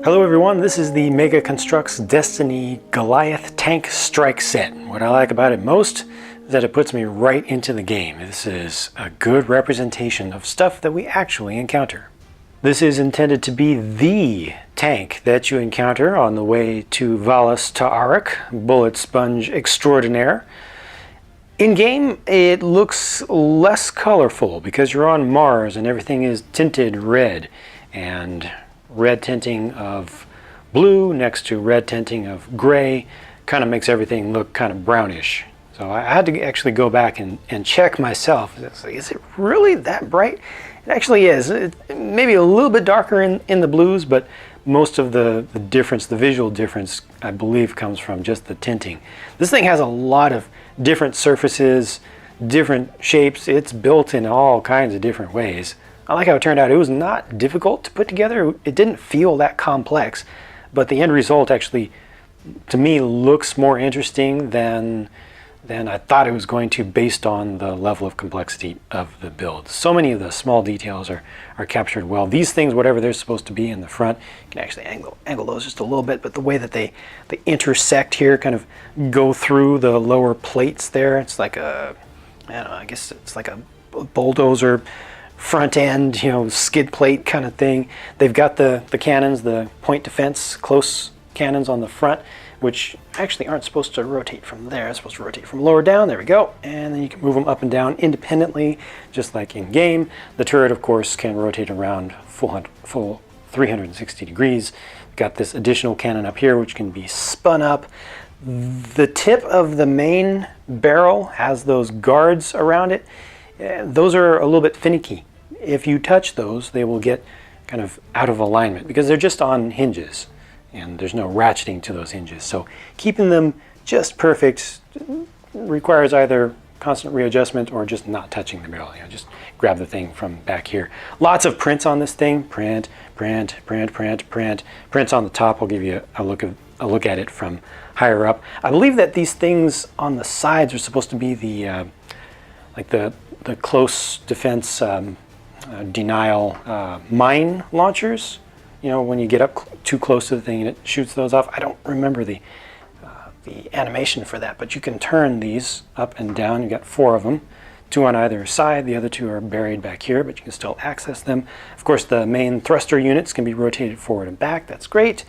Hello everyone, this is the Mega Construx Destiny Goliath Tank Strike Set. What I like about it most is that it puts me right into the game. This is a good representation of stuff that we actually encounter. This is intended to be the tank that you encounter on the way to Valis Ta'arak, Bullet Sponge Extraordinaire. In-game, it looks less colorful because you're on Mars and everything is tinted red, and red tinting of blue next to red tinting of gray kind of makes everything look kind of brownish. So I had to actually go back and check myself. It's like, is it really that bright? It actually is. Maybe a little bit darker in the blues, but most of the difference, the visual difference, I believe comes from just the tinting. This thing has a lot of different surfaces, different shapes. It's built in all kinds of different ways. I like how it turned out. It was not difficult to put together. It didn't feel that complex, but the end result actually, to me, looks more interesting than I thought it was going to based on the level of complexity of the build. So many of the small details are captured well. These things, whatever they're supposed to be in the front, you can actually angle those just a little bit, but the way that they intersect here, kind of go through the lower plates there, it's like a, I don't know, I guess it's like a bulldozer front end, skid plate kind of thing. They've got the cannons, the point defense close cannons on the front, which actually aren't supposed to rotate from there. It's supposed to rotate from lower down. There we go. And then you can move them up and down independently, just like in game. The turret, of course, can rotate around full 360 degrees. Got this additional cannon up here, which can be spun up. The tip of the main barrel has those guards around it. Those are a little bit finicky. If you touch those, they will get kind of out of alignment because they're just on hinges and there's no ratcheting to those hinges. So keeping them just perfect requires either constant readjustment or just not touching the barrel. Just grab the thing from back here. Lots of prints on this thing. Print. Prints on the top. I'll give you a look at it from higher up. I believe that these things on the sides are supposed to be the like the close defense denial mine launchers. When you get up too close to the thing and it shoots those off. I don't remember the animation for that, but you can turn these up and down. You've got 4 of them, 2 on either side. The other 2 are buried back here, but you can still access them. Of course, the main thruster units can be rotated forward and back. That's great.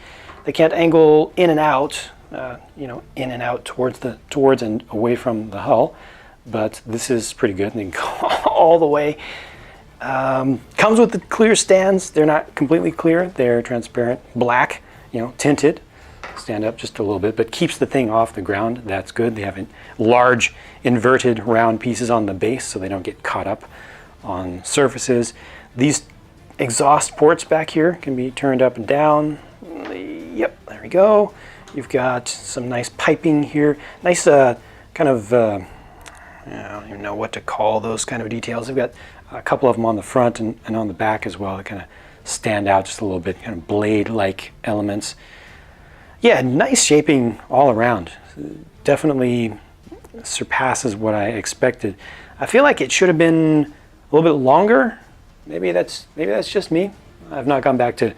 They can't angle in and out, in and out towards and away from the hull, but this is pretty good. And they can go all the way. Comes with the clear stands. They're not completely clear. They're transparent, black, tinted. Stand up just a little bit, but keeps the thing off the ground. That's good. They have large inverted round pieces on the base so they don't get caught up on surfaces. These exhaust ports back here can be turned up and down. Yep, there we go. You've got some nice piping here. Nice kind of, I don't even know what to call those kind of details. They've got a couple of them on the front and on the back as well that kind of stand out just a little bit, kind of blade-like elements. Yeah, nice shaping all around. Definitely surpasses what I expected. I feel like it should have been a little bit longer. Maybe that's just me. I've not gone back to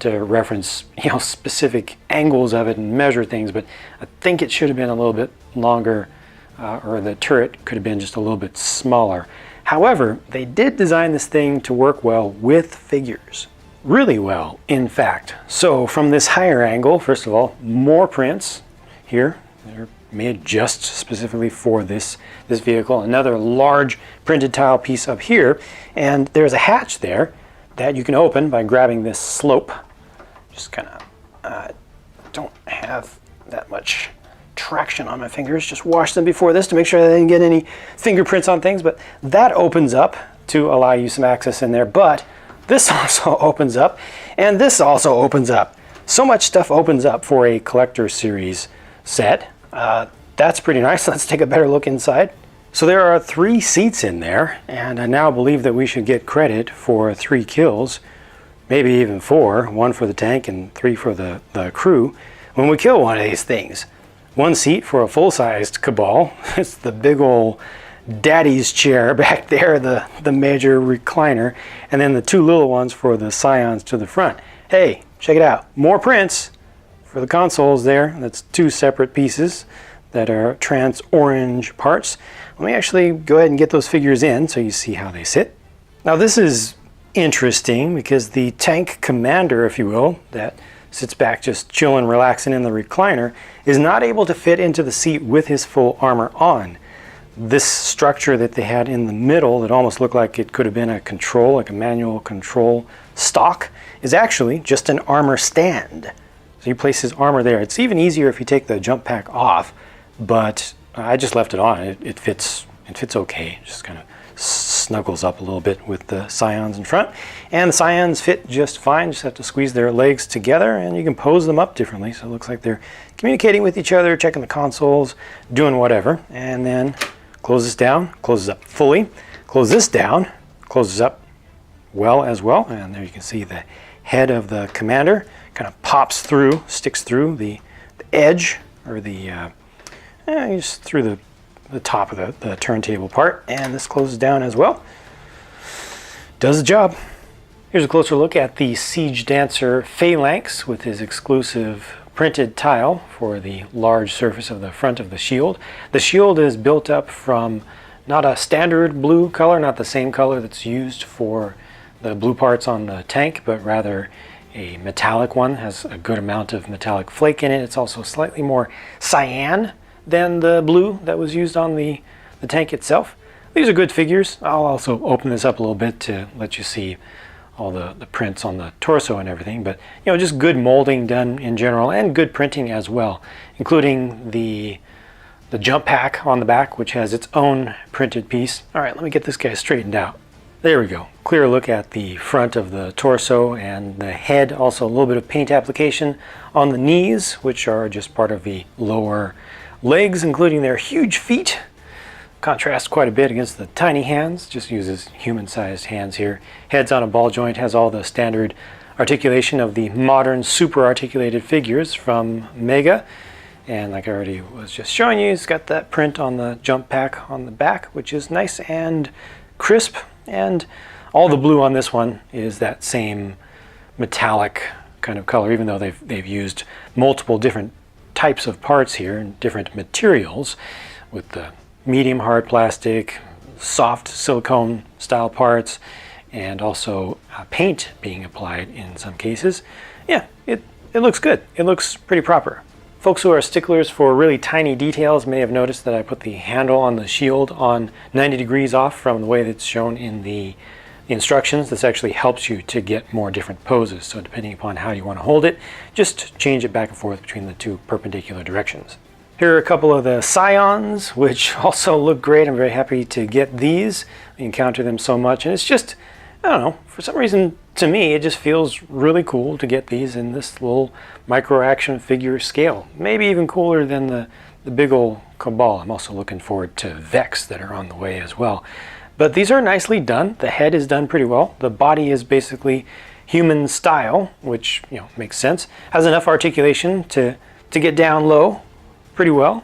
reference specific angles of it and measure things, but I think it should have been a little bit longer, or the turret could have been just a little bit smaller. However, they did design this thing to work well with figures. Really well, in fact. So from this higher angle, first of all, more prints here. They're made just specifically for this vehicle. Another large printed tile piece up here. And there's a hatch there that you can open by grabbing this slope. Just kind of don't have that much traction on my fingers. Just wash them before this to make sure I didn't get any fingerprints on things, but that opens up to allow you some access in there. But this also opens up, and this also opens up. So much stuff opens up for a collector series set. That's pretty nice. Let's take a better look inside. So there are 3 seats in there, and I now believe that we should get credit for 3 kills, maybe even 4, 1 for the tank and 3 for the crew, when we kill one of these things. 1 seat for a full-sized Cabal. It's the big old daddy's chair back there, the major recliner, and then the 2 little ones for the Scions to the front. Hey, check it out. More prints for the consoles there. That's two separate pieces that are trans orange parts. Let me actually go ahead and get those figures in so you see how they sit. Now this is interesting because the tank commander, if you will, that sits back just chilling, relaxing in the recliner, is not able to fit into the seat with his full armor on. This structure that they had in the middle that almost looked like it could have been a control, like a manual control stock, is actually just an armor stand. So you place his armor there. It's even easier if you take the jump pack off, but I just left it on. It fits okay. It just kind of snuggles up a little bit with the Scions in front. And the Scions fit just fine. Just have to squeeze their legs together and you can pose them up differently. So it looks like they're communicating with each other, checking the consoles, doing whatever. And then close this down, closes up fully. Close this down, closes up well as well. And there you can see the head of the commander kind of pops through, sticks through the edge, or just through the top of the turntable part. And this closes down as well. Does the job. Here's a closer look at the Siege Dancer Phalanx with his exclusive printed tile for the large surface of the front of the shield. The shield is built up from not a standard blue color, not the same color that's used for the blue parts on the tank, but rather a metallic one. Has a good amount of metallic flake in it. It's also slightly more cyan than the blue that was used on the tank itself. These are good figures. I'll also open this up a little bit to let you see all the prints on the torso and everything, but just good molding done in general and good printing as well, including the jump pack on the back, which has its own printed piece. All right, let me get this guy straightened out. There we go. Clear look at the front of the torso and the head. Also a little bit of paint application on the knees, which are just part of the lower legs, including their huge feet. Contrasts quite a bit against the tiny hands. Just uses human-sized hands here. Head's on a ball joint, has all the standard articulation of the modern super articulated figures from Mega. And like I already was just showing you, it's got that print on the jump pack on the back, which is nice and crisp. And all the blue on this one is that same metallic kind of color, even though they've used multiple different types of parts here and different materials with the medium hard plastic, soft silicone style parts, and also paint being applied in some cases. Yeah, it looks good. It looks pretty proper. Folks who are sticklers for really tiny details may have noticed that I put the handle on the shield on 90 degrees off from the way that's shown in the instructions. This actually helps you to get more different poses. So depending upon how you want to hold it, just change it back and forth between the two perpendicular directions. Here are a couple of the Scions, which also look great. I'm very happy to get these. I encounter them so much, and it's just, I don't know, for some reason, to me, it just feels really cool to get these in this little micro action figure scale. Maybe even cooler than the big old Cabal. I'm also looking forward to Vex that are on the way as well. But these are nicely done. The head is done pretty well. The body is basically human style, which makes sense. Has enough articulation to get down low pretty well.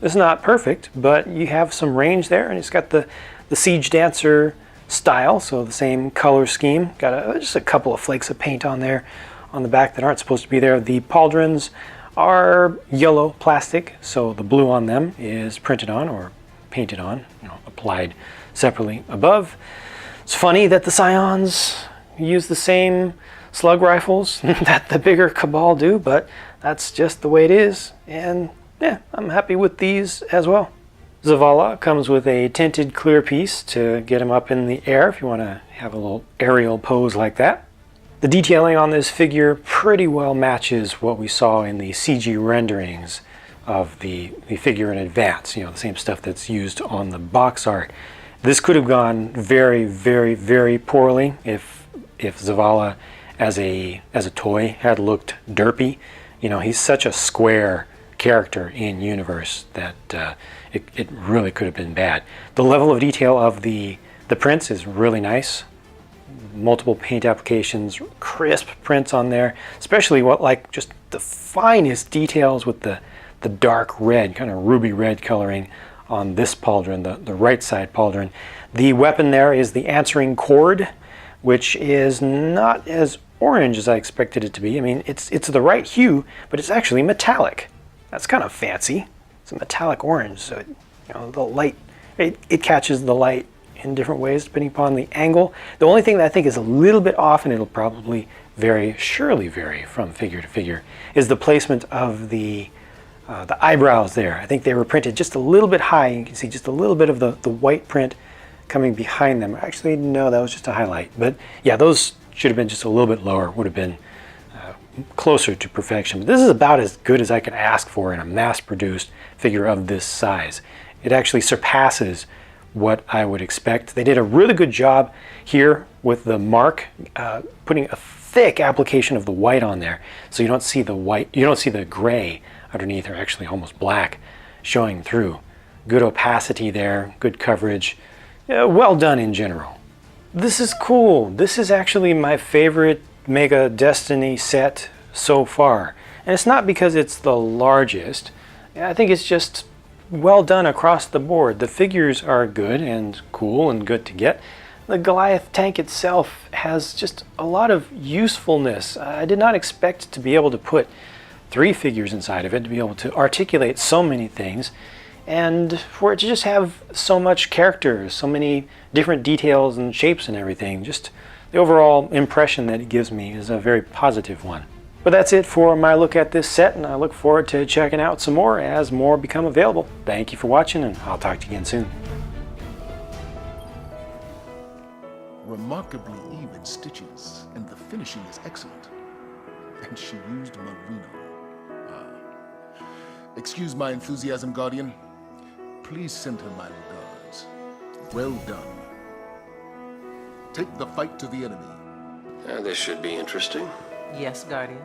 It's not perfect, but you have some range there, and it's got the Siege Dancer style, so the same color scheme. Got just a couple of flakes of paint on there on the back that aren't supposed to be there. The pauldrons are yellow plastic, so the blue on them is printed on or painted on, applied separately above. It's funny that the Scions use the same slug rifles that the bigger Cabal do, but that's just the way it is, and yeah, I'm happy with these as well. Zavala comes with a tinted clear piece to get him up in the air if you want to have a little aerial pose like that. The detailing on this figure pretty well matches what we saw in the CG renderings of the figure in advance, the same stuff that's used on the box art. This could have gone very, very, very poorly if Zavala as a toy had looked derpy. He's such a square character in universe that it really could have been bad. The level of detail of the prints is really nice. Multiple paint applications, crisp prints on there, especially just the finest details with the dark red, kind of ruby red coloring on this pauldron, the right side pauldron. The weapon there is the answering cord, which is not as orange as I expected it to be. I mean, it's the right hue, but it's actually metallic. That's kind of fancy. It's a metallic orange, so it, you know, the light, it catches the light in different ways depending upon the angle. The only thing that I think is a little bit off, and it'll probably surely vary from figure to figure, is the placement of the eyebrows there. I think they were printed just a little bit high. You can see just a little bit of the white print coming behind them. Actually, no, that was just a highlight. But yeah, those should have been just a little bit lower, would have been closer to perfection. But this is about as good as I could ask for in a mass-produced figure of this size. It actually surpasses what I would expect. They did a really good job here with the mark, putting a thick application of the white on there, so you don't see the white, you don't see the gray underneath, or actually almost black, showing through. Good opacity there, good coverage. Well done in general. This is cool. This is actually my favorite Mega Destiny set so far. And it's not because it's the largest. I think it's just well done across the board. The figures are good and cool and good to get. The Goliath tank itself has just a lot of usefulness. I did not expect to be able to put 3 figures inside of it, to be able to articulate so many things, and for it to just have so much character, so many different details and shapes and everything. Just the overall impression that it gives me is a very positive one. But that's it for my look at this set, and I look forward to checking out some more as more become available. Thank you for watching, and I'll talk to you again soon. Remarkably even stitches, and the finishing is excellent. And she used merino. Excuse my enthusiasm, Guardian. Please send her my regards. Well done. Take the fight to the enemy. This should be interesting. Yes, Guardian.